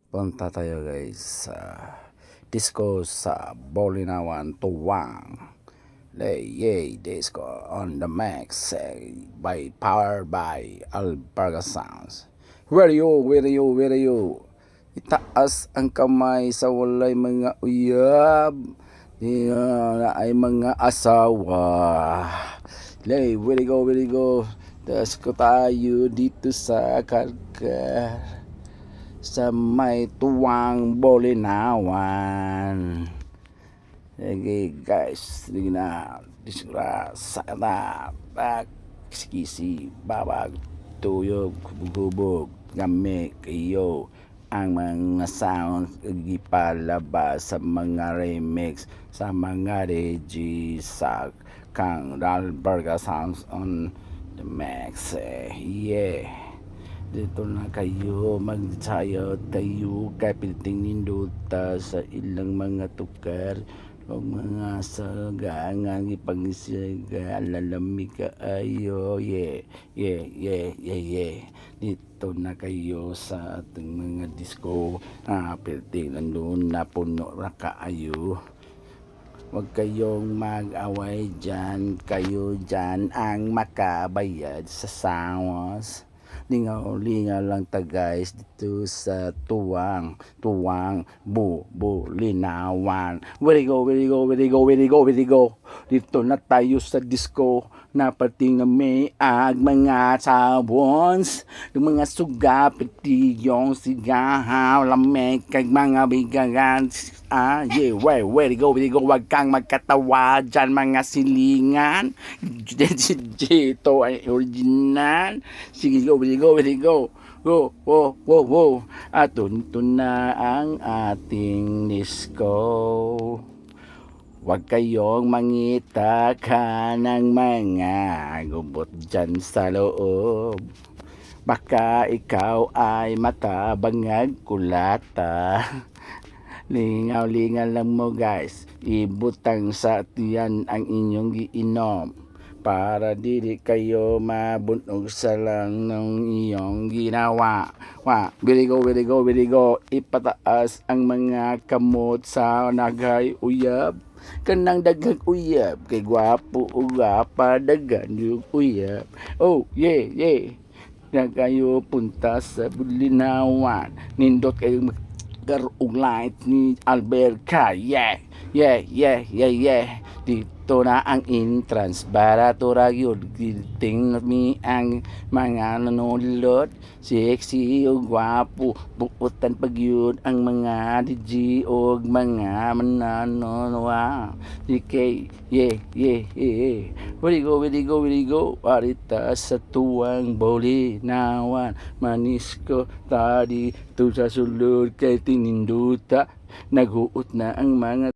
Punta tayo guys sa disco sa Bolinawan, Tuwang. Yay, disco on the max by powered by Alberga Sounds. Where you? Itaas ang kamay sa walay mga uyab. Na ay mga asawa. Where you go? Disco tayo dito sa Karkar sa may Tuwang, Bolinawan. Okay guys, sige na, disura, sana, kisi, babag, tuyog, hubog, gamit, kayo, ang mga sounds ipalabas sa mga remix, sa mga DJ sa Kang Alberga Sounds on the max. Yeah. Dito na kayo magsayo tayo kapiting ninduta sa ilang mga tukar o mga sagangang ipangisiga lalamig ka ayo. Yeah. Dito na kayo sa ating mga disco kapiting nandun na puno na kaayo. Huwag kayong mag-away dyan, kayo dyan ang makabayad sa sawas. Lingaw lang ta guys dito sa Tuwang, Bolinawan. Where you go? Dito na tayo sa disco na pating may mga sabons, mga suga, petiyong, sigahaw, lamig, kag mga bigagan. Where you go? Wag kang magkatawa dyan mga silingan. Ito ay original. Sige, go. Go. Atunto na ang ating disco. Huwag kayong mangita ka ng mga gubot dyan sa loob. Baka ikaw ay matabangag kulata. Lingaw lang mo guys. Ibutang sa tiyan ang inyong giinom. Para dili kayo mabunog sa lang ng iyong ginawa. Very go. Ipataas ang mga kamot sa nagay uyab. Kanang daghang uyab kay gwapo o gwapa daghan yung uyab. Oh yeah. Na kayo punta sa Bolinawan. Nindot kayo magkaroong light ni Alberga. Yeah. Dito na ang entrance barato ragyod. Tingnan mi ang mga nanonood. Sexy o gwapo. Buutan pagyud ang mga DJ o mga mananonood. Okay. Yeah. Where you go? Arita sa Tuwang, Bolinawan. Manisko tadi tu sa sulod kay tininduta. Naghuot na ang mga